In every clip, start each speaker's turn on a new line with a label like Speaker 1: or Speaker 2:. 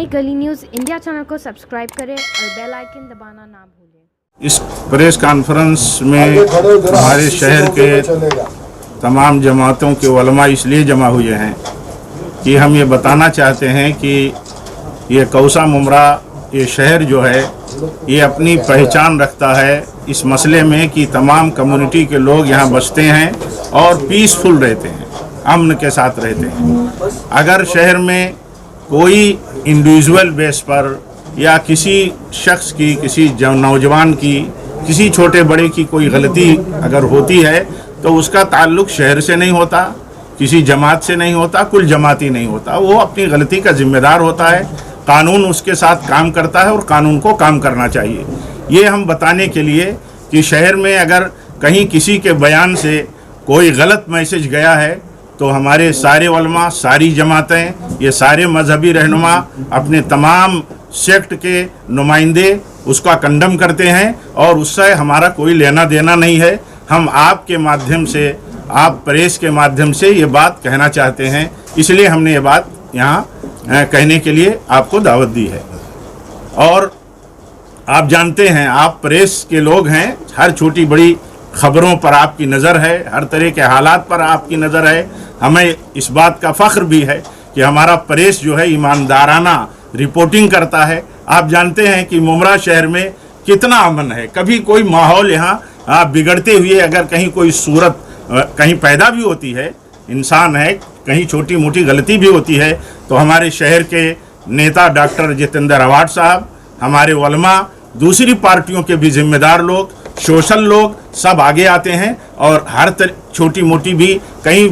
Speaker 1: नई गली news India channel को सब्सक्राइब करें और बेल आइकन दबाना ना भूलें।
Speaker 2: इस प्रेस कॉन्फ्रेंस में हमारे शहर के तमाम जमातों के उलमा इसलिए जमा हुए हैं कि हम ये बताना चाहते हैं कि ये कौसा मुमरा ये शहर जो है ये अपनी पहचान रखता है इस मसले में कि तमाम कम्युनिटी के लोग यहाँ बसते हैं और पीसफुल रहते हैं, अमन के साथ रहते हैं। अगर शहर में कोई इंडिविजुअल बेस पर या किसी शख्स की, किसी नौजवान की, किसी छोटे बड़े की कोई गलती अगर होती है तो उसका ताल्लुक शहर से नहीं होता, किसी जमात से नहीं होता, कुल जमाती नहीं होता। वो अपनी गलती का जिम्मेदार होता है, कानून उसके साथ काम करता है और कानून को काम करना चाहिए। ये हम बताने के लिए कि शहर में अगर कहीं किसी के बयान से कोई गलत मैसेज गया है तो हमारे सारे उलमा, सारी जमातें, ये सारे मजहबी रहनुमा, अपने तमाम सेक्ट के नुमाइंदे उसका कंडम करते हैं और उससे हमारा कोई लेना देना नहीं है। हम आपके माध्यम से, आप प्रेस के माध्यम से ये बात कहना चाहते हैं, इसलिए हमने ये बात यहाँ कहने के लिए आपको दावत दी है। और आप जानते हैं, आप प्रेस के लोग हैं, हर छोटी बड़ी खबरों पर आपकी नज़र है, हर तरह के हालात पर आपकी नज़र है। हमें इस बात का फ़ख्र भी है कि हमारा प्रेस जो है ईमानदाराना रिपोर्टिंग करता है। आप जानते हैं कि मुमरा शहर में कितना अमन है, कभी कोई माहौल यहाँ बिगड़ते हुए अगर कहीं कोई सूरत कहीं पैदा भी होती है, इंसान है, कहीं छोटी मोटी गलती भी होती है तो हमारे शहर के नेता डॉक्टर जितेंद्र अवार्ड साहब, हमारे उलमा, दूसरी पार्टियों के भी जिम्मेदार लोग, सोशल लोग सब आगे आते हैं और हर छोटी मोटी भी कहीं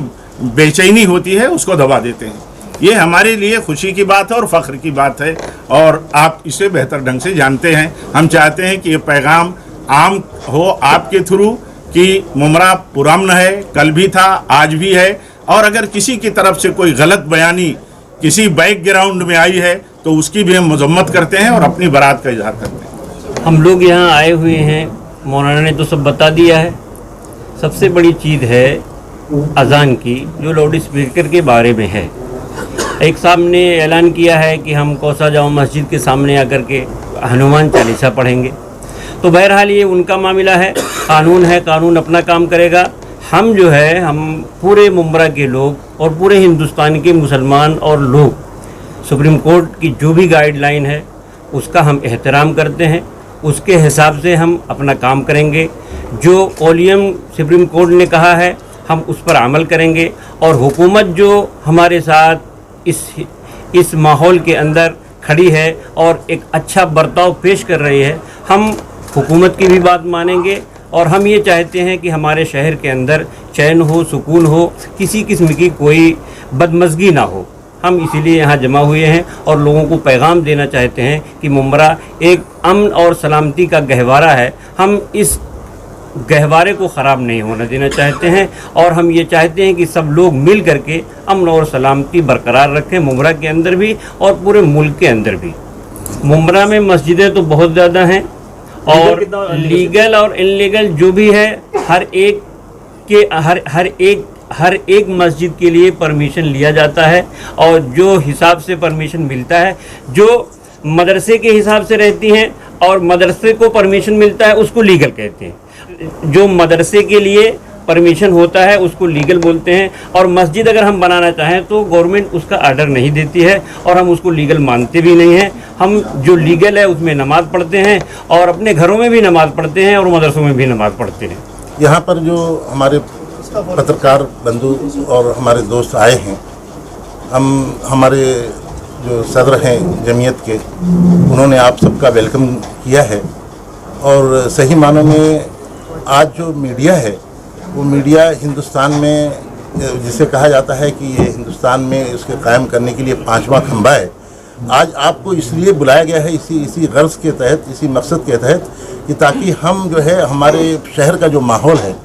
Speaker 2: बेचैनी होती है उसको दबा देते हैं। ये हमारे लिए खुशी की बात है और फ़ख्र की बात है और आप इसे बेहतर ढंग से जानते हैं। हम चाहते हैं कि ये पैगाम आम हो आपके थ्रू कि मुमरा पुरअमन है, कल भी था, आज भी है। और अगर किसी की तरफ से कोई गलत बयानी किसी बैकग्राउंड में आई है तो उसकी भी हम मजम्मत करते हैं और अपनी बरात का इजहार करते हैं।
Speaker 3: हम लोग यहाँ आए हुए हैं, मौलाना ने तो सब बता दिया है। सबसे बड़ी चीज़ है अजान की, जो लाउड स्पीकर के बारे में है। एक साहब ने ऐलान किया है कि हम कौसा जामा मस्जिद के सामने आकर के हनुमान चालीसा पढ़ेंगे, तो बहरहाल ये उनका मामला है, कानून अपना काम करेगा। हम जो है, हम पूरे मुमरा के लोग और पूरे हिंदुस्तान के मुसलमान और लोग सुप्रीम कोर्ट की जो भी गाइडलाइन है उसका हम एहतराम करते हैं, उसके हिसाब से हम अपना काम करेंगे। जो कॉलियम सुप्रीम कोर्ट ने कहा है हम उस पर अमल करेंगे और हुकूमत जो हमारे साथ इस माहौल के अंदर खड़ी है और एक अच्छा बर्ताव पेश कर रही है, हम हुकूमत की भी बात मानेंगे। और हम ये चाहते हैं कि हमारे शहर के अंदर चैन हो, सुकून हो, किसी किस्म की कोई बदमज़गी ना हो। हम इसीलिए यहाँ जमा हुए हैं और लोगों को पैगाम देना चाहते हैं कि मुमरा एक अमन और सलामती का गहवारा है। हम इस गहवारे को ख़राब नहीं होने देना चाहते हैं और हम ये चाहते हैं कि सब लोग मिल करके अमन और सलामती बरकरार रखें, मुमरा के अंदर भी और पूरे मुल्क के अंदर भी। मुमरा में मस्जिदें तो बहुत ज़्यादा हैं और लीगल और इनलीगल जो भी है, हर एक मस्जिद के लिए परमिशन लिया जाता है और जो हिसाब से परमिशन मिलता है, जो मदरसे के हिसाब से रहती हैं और मदरसे को परमिशन मिलता है उसको लीगल कहते हैं। जो मदरसे के लिए परमिशन होता है उसको लीगल बोलते हैं और मस्जिद अगर हम बनाना चाहें तो गवर्नमेंट उसका आर्डर नहीं देती है और हम उसको लीगल मानते भी नहीं हैं। हम जो लीगल है उसमें नमाज़ पढ़ते हैं और अपने घरों में भी नमाज़ पढ़ते हैं और मदरसों में भी नमाज़ पढ़ते हैं।
Speaker 4: यहाँ पर जो हमारे पत्रकार बंधु और हमारे दोस्त आए हैं, हमारे जो सदर हैं जमीयत के, उन्होंने आप सबका वेलकम किया है। और सही मानों में आज जो मीडिया है वो मीडिया हिंदुस्तान में, जिसे कहा जाता है कि ये हिंदुस्तान में इसके कायम करने के लिए 5वां खंभा है। आज आपको इसलिए बुलाया गया है इसी गर्ज के तहत, इसी मकसद के तहत कि ताकि हम जो है हमारे शहर का जो माहौल है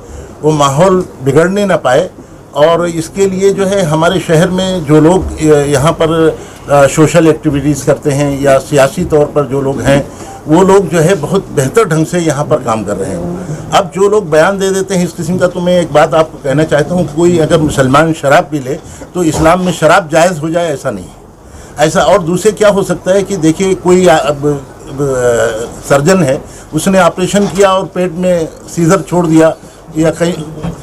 Speaker 4: वो माहौल बिगड़ने ना पाए। और इसके लिए जो है हमारे शहर में जो लोग यहाँ पर सोशल एक्टिविटीज़ करते हैं या सियासी तौर पर जो लोग हैं, वो लोग जो है बहुत बेहतर ढंग से यहाँ पर काम कर रहे हैं। अब जो लोग बयान दे देते हैं इस किस्म का, तो मैं एक बात आपको कहना चाहता हूँ, कोई अगर मुसलमान शराब पी ले तो इस्लाम में शराब जायज़ हो जाए ऐसा नहीं है। ایسا اور دوسرے کیا ہو سکتا ہے کہ دیکھیے کوئی سرجن ہے, اس نے آپریشن کیا اور پیٹ میں سیزر چھوڑ دیا یا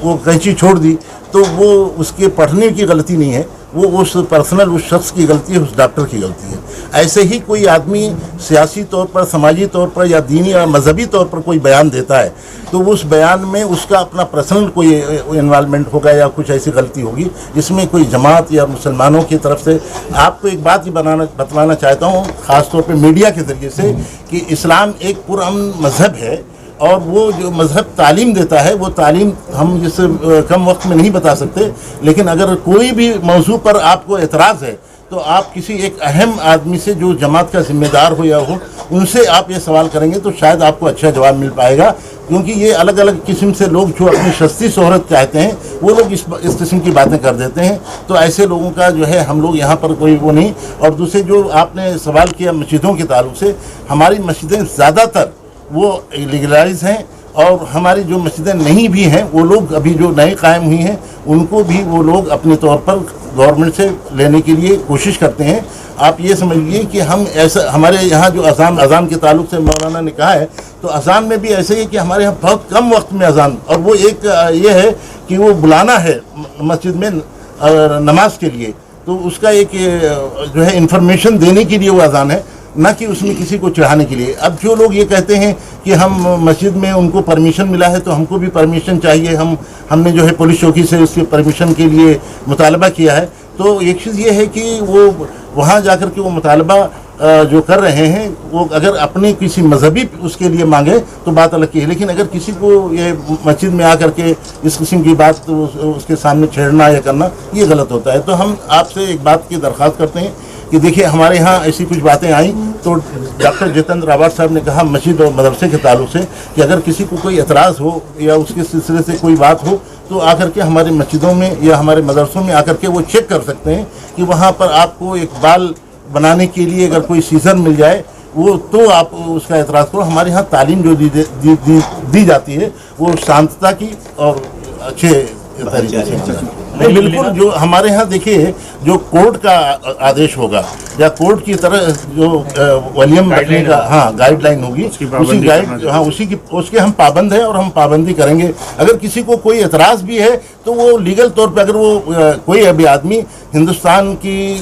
Speaker 4: وہ قینچی چھوڑ دی, تو وہ اس کے پڑھنے کی غلطی نہیں ہے, وہ اس شخص کی غلطی ہے, اس ڈاکٹر کی غلطی ہے. ایسے ہی کوئی آدمی سیاسی طور پر, سماجی طور پر یا دینی یا مذہبی طور پر کوئی بیان دیتا ہے, تو اس بیان میں اس کا اپنا پرسنل کوئی انوالومنٹ ہوگا یا کچھ ایسی غلطی ہوگی جس میں کوئی جماعت یا مسلمانوں کی طرف سے. آپ کو ایک بات ہی بتلانا چاہتا ہوں خاص طور پہ میڈیا کے ذریعے سے, کہ اسلام ایک پرامن مذہب ہے, اور وہ جو مذہب تعلیم دیتا ہے وہ تعلیم ہم اس کم وقت میں نہیں بتا سکتے, لیکن اگر کوئی بھی موضوع پر آپ کو اعتراض ہے تو آپ کسی ایک اہم آدمی سے جو جماعت کا ذمہ دار ہو یا ہو, ان سے آپ یہ سوال کریں گے تو شاید آپ کو اچھا جواب مل پائے گا. کیونکہ یہ الگ الگ قسم سے لوگ جو اپنی شخصی شہرت چاہتے ہیں وہ لوگ اس قسم کی باتیں کر دیتے ہیں, تو ایسے لوگوں کا جو ہے ہم لوگ یہاں پر کوئی وہ نہیں. اور دوسرے جو آپ نے سوال کیا مسجدوں کے تعلق سے, ہماری مسجدیں زیادہ تر وہ لیگلائز ہیں, اور ہماری جو مسجدیں نہیں بھی ہیں وہ لوگ ابھی جو نئی قائم ہوئی ہیں ان کو بھی وہ لوگ اپنے طور پر گورنمنٹ سے لینے کے لیے کوشش کرتے ہیں. آپ یہ سمجھیے کہ ہم ایسا, ہمارے یہاں جو اذان کے تعلق سے مولانا نے کہا ہے, تو اذان میں بھی ایسے ہی کہ ہمارے یہاں بہت کم وقت میں اذان, اور وہ ایک یہ ہے کہ وہ بلانا ہے مسجد میں نماز کے لیے, تو اس کا ایک جو ہے انفارمیشن دینے کے لیے وہ اذان ہے, نہ کہ اس میں کسی کو چڑھانے کے لیے. اب جو لوگ یہ کہتے ہیں کہ ہم مسجد میں ان کو پرمیشن ملا ہے تو ہم کو بھی پرمیشن چاہیے, ہم نے جو ہے پولیس چوکی سے اس کی پرمیشن کے لیے مطالبہ کیا ہے, تو ایک چیز یہ ہے کہ وہ وہاں جا کر کے وہ مطالبہ جو کر رہے ہیں وہ اگر اپنے کسی مذہبی اس کے لیے مانگے تو بات الگ کی ہے, لیکن اگر کسی کو یہ مسجد میں آ کر کے اس قسم کی بات اس کے سامنے چھیڑنا یا کرنا یہ غلط ہوتا ہے. تو ہم آپ سے ایک بات کی درخواست کرتے ہیں کہ دیکھیے ہمارے ہاں ایسی کچھ باتیں آئیں, تو ڈاکٹر جتیندر راوت صاحب نے کہا مسجد اور مدرسے کے تعلق سے کہ اگر کسی کو کوئی اعتراض ہو یا اس کے سلسلے سے کوئی بات ہو تو آ کر کے ہماری مسجدوں میں یا ہمارے مدرسوں میں آ کر کے وہ چیک کر سکتے ہیں کہ وہاں پر آپ کو ایک بال بنانے کے لیے اگر کوئی سیزر مل جائے وہ تو آپ اس کا اعتراض کرو. ہمارے یہاں تعلیم جو دی جاتی ہے وہ شانتتا کی اور اچھے طریقے سے. بالکل جو ہمارے ہاں دیکھیے جو کورٹ کا آدیش ہوگا یا کورٹ کی طرح جو ولیم رکھنے کا گائیڈ لائن ہوگی, اسی گائیڈ اس کے ہم پابند ہیں اور ہم پابندی کریں گے. اگر کسی کو کوئی اعتراض بھی ہے تو وہ لیگل طور پہ اگر وہ کوئی ابھی آدمی ہندوستان کی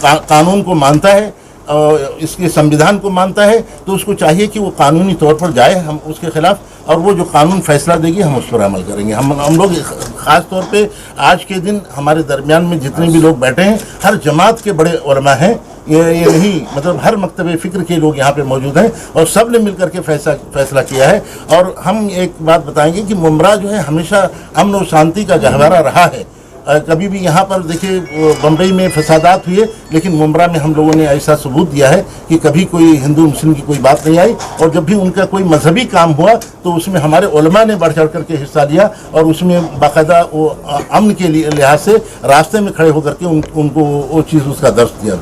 Speaker 4: قانون کو مانتا ہے, اس کے سمویدھان کو مانتا ہے, تو اس کو چاہیے کہ وہ قانونی طور پر جائے ہم اس کے خلاف, اور وہ جو قانون فیصلہ دے گی ہم اس پر عمل کریں گے. ہم لوگ خاص طور پہ آج کے دن ہمارے درمیان میں جتنے بھی لوگ بیٹھے ہیں ہر جماعت کے بڑے علماء ہیں, یہ نہیں مطلب ہر مکتب فکر کے لوگ یہاں پہ موجود ہیں, اور سب نے مل کر کے فیصلہ کیا ہے. اور ہم ایک بات بتائیں گے کہ ممبرا جو ہے ہمیشہ امن و شانتی کا گہوارہ رہا ہے. کبھی بھی یہاں پر دیکھیے بمبئی میں فسادات ہوئے, لیکن ممبرا میں ہم لوگوں نے ایسا ثبوت دیا ہے کہ کبھی کوئی ہندو مسلم کی کوئی بات نہیں آئی, اور جب بھی ان کا کوئی مذہبی کام ہوا تو اس میں ہمارے علماء نے بڑھ چڑھ کر کے حصہ لیا, اور اس میں باقاعدہ وہ امن کے لحاظ سے راستے میں کھڑے ہو کر کے ان کو وہ چیز اس کا درس دیا.